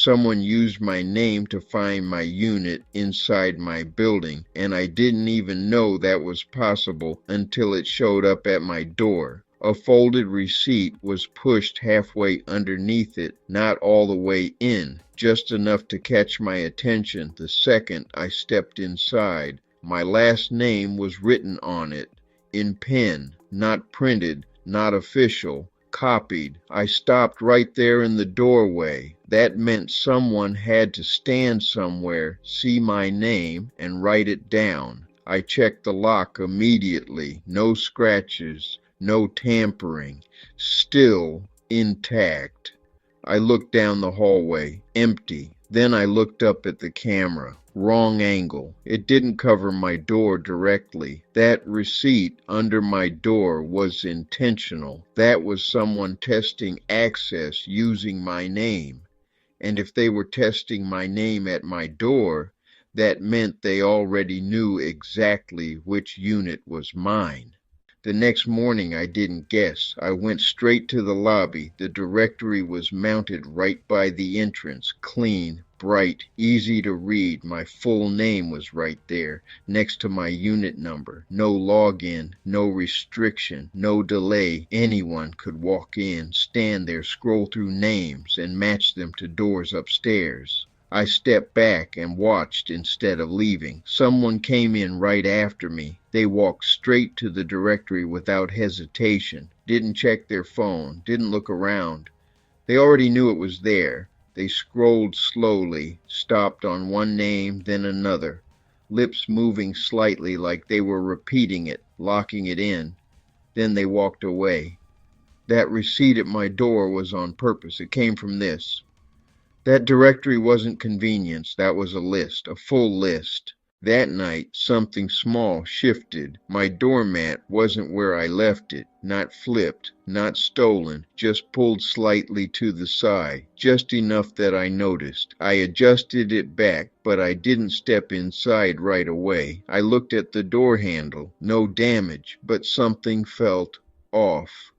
Someone used my name to find my unit inside my building, and I didn't even know that was possible until it showed up at my door. A folded receipt was pushed halfway underneath it, not all the way in, just enough to catch my attention the second I stepped inside. My last name was written on it, in pen, not printed, not official, copied. I stopped right there in the doorway. That meant someone had to stand somewhere, see my name, and write it down. I checked the lock immediately. No scratches. No tampering, still intact. I looked down the hallway, empty. Then I looked up at the camera. Wrong angle. It didn't cover my door directly. That receipt under my door was intentional. That was someone testing access using my name. And if they were testing my name at my door, that meant they already knew exactly which unit was mine. The next morning I didn't guess. I went straight to the lobby. The directory was mounted right by the entrance, clean, bright, easy to read. My full name was right there, next to my unit number. No login, no restriction, no delay. Anyone could walk in, stand there, scroll through names, and match them to doors upstairs. I stepped back and watched instead of leaving. Someone came in right after me. They walked straight to the directory without hesitation, didn't check their phone, didn't look around. They already knew it was there. They scrolled slowly, stopped on one name, then another, lips moving slightly like they were repeating it, locking it in. Then they walked away. That receipt at my door was on purpose. It came from this. That directory wasn't convenience, that was a list, a full list. That night, something small shifted. My doormat wasn't where I left it, not flipped, not stolen, just pulled slightly to the side, just enough that I noticed. I adjusted it back, but I didn't step inside right away. I looked at the door handle, no damage, but something felt off,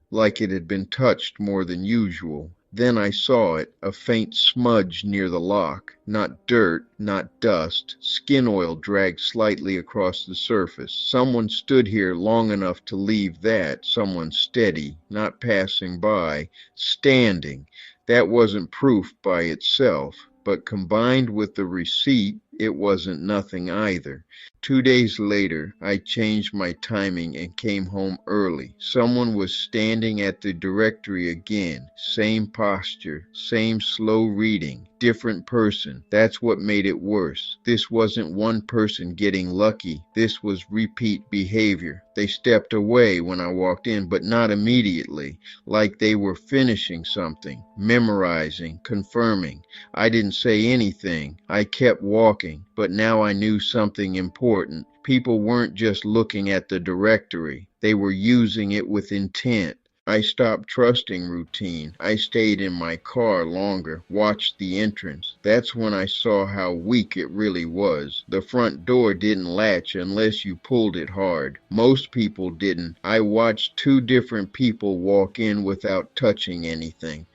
like it had been touched more than usual. Then I saw it, a faint smudge near the lock. Not dirt, not dust. Skin oil dragged slightly across the surface. Someone stood here long enough to leave that. Someone steady, not passing by, standing. That wasn't proof by itself, but combined with the receipt, it wasn't nothing either. 2 days later, I changed my timing and came home early. Someone was standing at the directory again. Same posture, same slow reading, different person. That's what made it worse. This wasn't one person getting lucky. This was repeat behavior. They stepped away when I walked in, but not immediately, like they were finishing something, memorizing, confirming. I didn't say anything. I kept walking, but now I knew something important. People weren't just looking at the directory. They were using it with intent. I stopped trusting routine. I stayed in my car longer, watched the entrance. That's when I saw how weak it really was. The front door didn't latch unless you pulled it hard. Most people didn't. I watched 2 different people walk in without touching anything.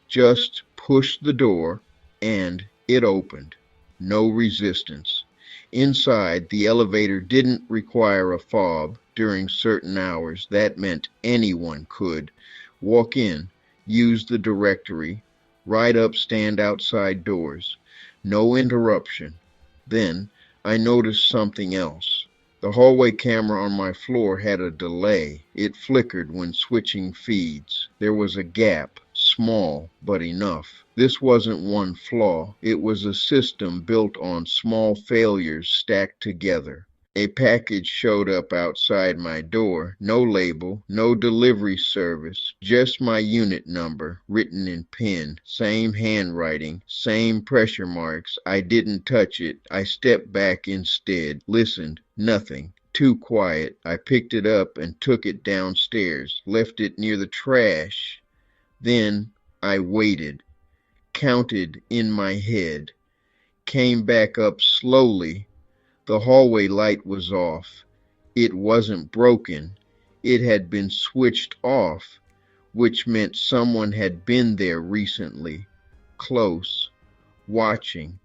Just pushed the door, and it opened. No resistance. Inside, the elevator didn't require a fob during certain hours. That meant anyone could walk in, use the directory, ride up, stand outside doors. No interruption. Then I noticed something else. The hallway camera on my floor had a delay. It flickered when switching feeds. There was a gap, small but enough. This wasn't one flaw. It was a system built on small failures stacked together. A package showed up outside my door. No label, no delivery service, just my unit number written in pen. Same handwriting, same pressure marks. I didn't touch it. I stepped back instead, listened. Nothing. Too quiet. I picked it up and took it downstairs, left it near the trash. Then I waited, counted in my head, came back up slowly. The hallway light was off. It wasn't broken. It had been switched off, which meant someone had been there recently, close, watching,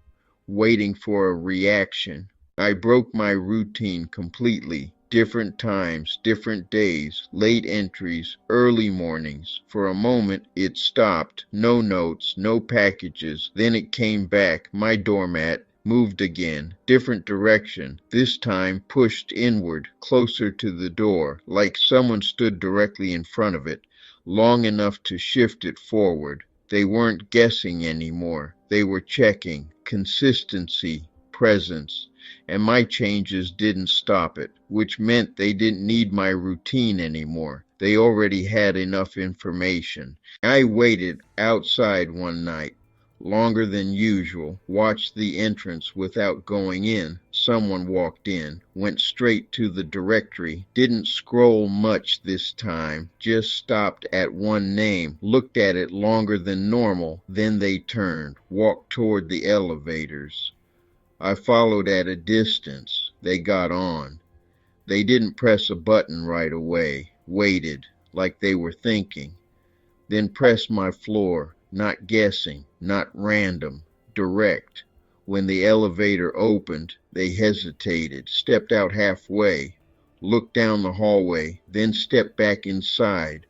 waiting for a reaction. I broke my routine completely. Different times, different days, late entries, early mornings. For a moment it stopped. No notes, no packages. Then it came back. My doormat moved again. Different direction. This time pushed inward, closer to the door, like someone stood directly in front of it, long enough to shift it forward. They weren't guessing anymore. They were checking. Consistency, presence, and my changes didn't stop it, which meant they didn't need my routine anymore. They already had enough information. I waited outside one night, longer than usual, watched the entrance without going in. Someone walked in, went straight to the directory, didn't scroll much this time, just stopped at one name, looked at it longer than normal, then they turned, walked toward the elevators. I followed at a distance. They got on. They didn't press a button right away, waited, like they were thinking, then pressed my floor, not guessing, not random, direct. When the elevator opened, they hesitated, stepped out halfway, looked down the hallway, then stepped back inside.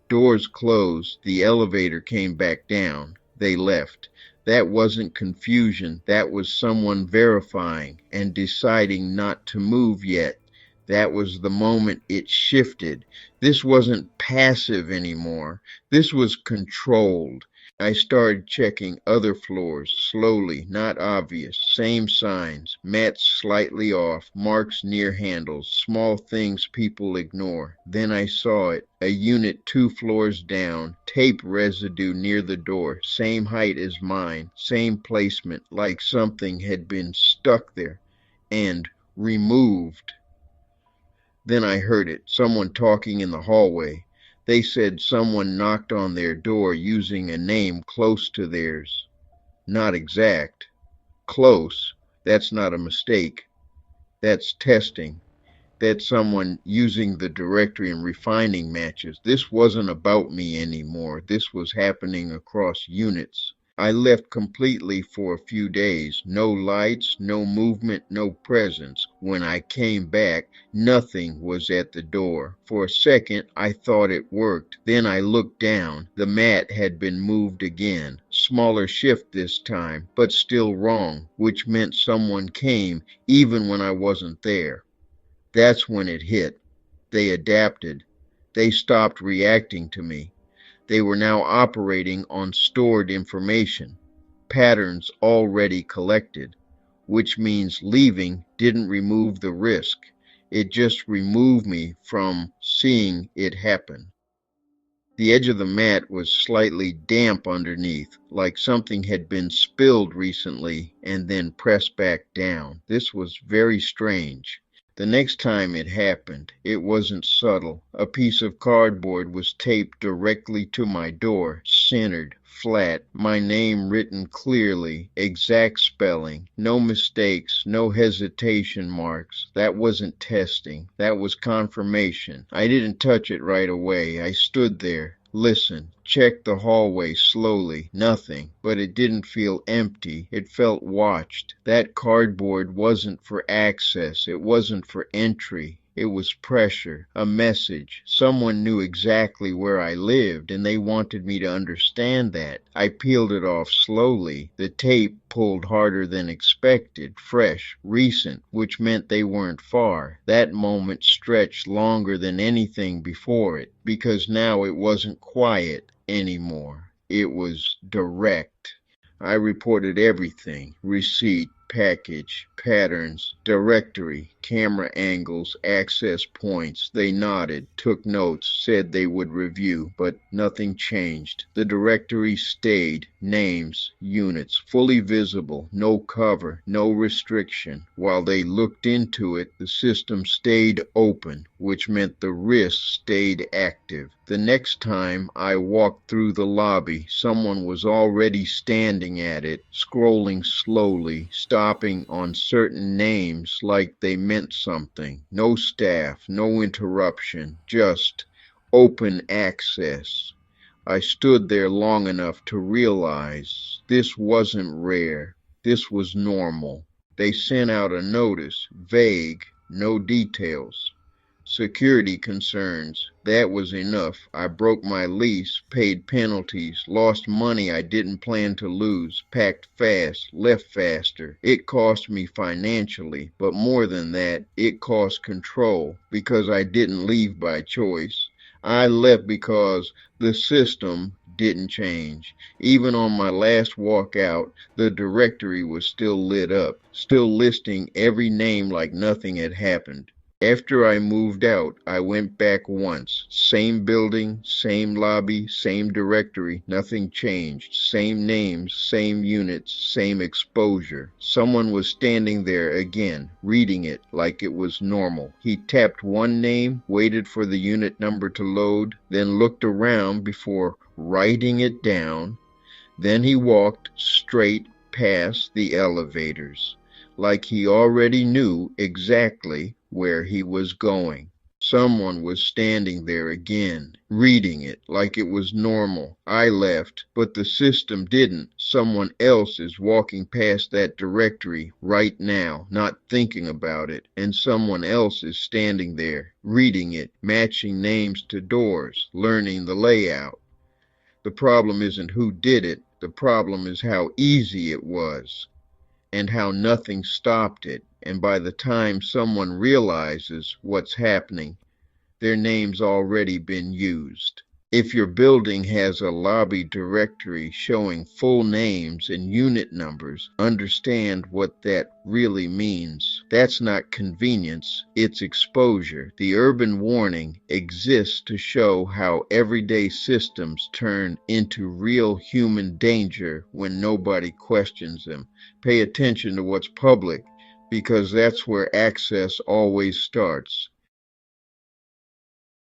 Doors closed, the elevator came back down. They left. That wasn't confusion, that was someone verifying and deciding not to move yet. That was the moment it shifted. This wasn't passive anymore. This was controlled. I started checking other floors, slowly, not obvious. Same signs, mats slightly off, marks near handles, small things people ignore. Then I saw it, a unit 2 floors down, tape residue near the door, same height as mine, same placement, like something had been stuck there and removed. Then I heard it, someone talking in the hallway. They said someone knocked on their door using a name close to theirs. Not exact. Close. That's not a mistake. That's testing. That's someone using the directory and refining matches. This wasn't about me anymore. This was happening across units. I left completely for a few days. No lights, no movement, no presence. When I came back, nothing was at the door. For a second, I thought it worked. Then I looked down. The mat had been moved again. Smaller shift this time, but still wrong, which meant someone came even when I wasn't there. That's when it hit. They adapted. They stopped reacting to me. They were now operating on stored information, patterns already collected, which means leaving didn't remove the risk. It just removed me from seeing it happen. The edge of the mat was slightly damp underneath, like something had been spilled recently and then pressed back down. This was very strange. The next time it happened, it wasn't subtle. A piece of cardboard was taped directly to my door, centered, flat, my name written clearly, exact spelling, no mistakes, no hesitation marks. That wasn't testing. That was confirmation. I didn't touch it right away. I stood there, listened, checked the hallway slowly. Nothing, but it didn't feel empty. It felt watched. That cardboard wasn't for access. It wasn't for entry. It was pressure, a message. Someone knew exactly where I lived, and they wanted me to understand that. I peeled it off slowly. The tape pulled harder than expected, fresh, recent, which meant they weren't far. That moment stretched longer than anything before it, because now it wasn't quiet anymore. It was direct. I reported everything: receipt, package, patterns, directory, camera angles, access points. They nodded, took notes, said they would review, but nothing changed. The directory stayed, names, units, fully visible, no cover, no restriction. While they looked into it, the system stayed open, which meant the risk stayed active. The next time I walked through the lobby, someone was already standing at it, scrolling slowly, stopping on certain names like they meant something. No staff, no interruption, just open access. I stood there long enough to realize this wasn't rare. This was normal. They sent out a notice, vague, no details. Security concerns. That was enough. I broke my lease, paid penalties, lost money I didn't plan to lose, packed fast, left faster. It cost me financially, but more than that, it cost control because I didn't leave by choice. I left because the system didn't change. Even on my last walk out, the directory was still lit up, still listing every name like nothing had happened. After I moved out, I went back once. Same building, same lobby, same directory, nothing changed. Same names, same units, same exposure. Someone was standing there again, reading it like it was normal. He tapped one name, waited for the unit number to load, then looked around before writing it down. Then he walked straight past the elevators, like he already knew exactly where he was going. Someone was standing there again, reading it like it was normal. I left, but the system didn't. Someone else is walking past that directory right now, not thinking about it, and someone else is standing there, reading it, matching names to doors, learning the layout. The problem isn't who did it, the problem is how easy it was and how nothing stopped it. And by the time someone realizes what's happening, their name's already been used. If your building has a lobby directory showing full names and unit numbers, understand what that really means. That's not convenience, it's exposure. The urban warning exists to show how everyday systems turn into real human danger when nobody questions them. Pay attention to what's public, because that's where access always starts.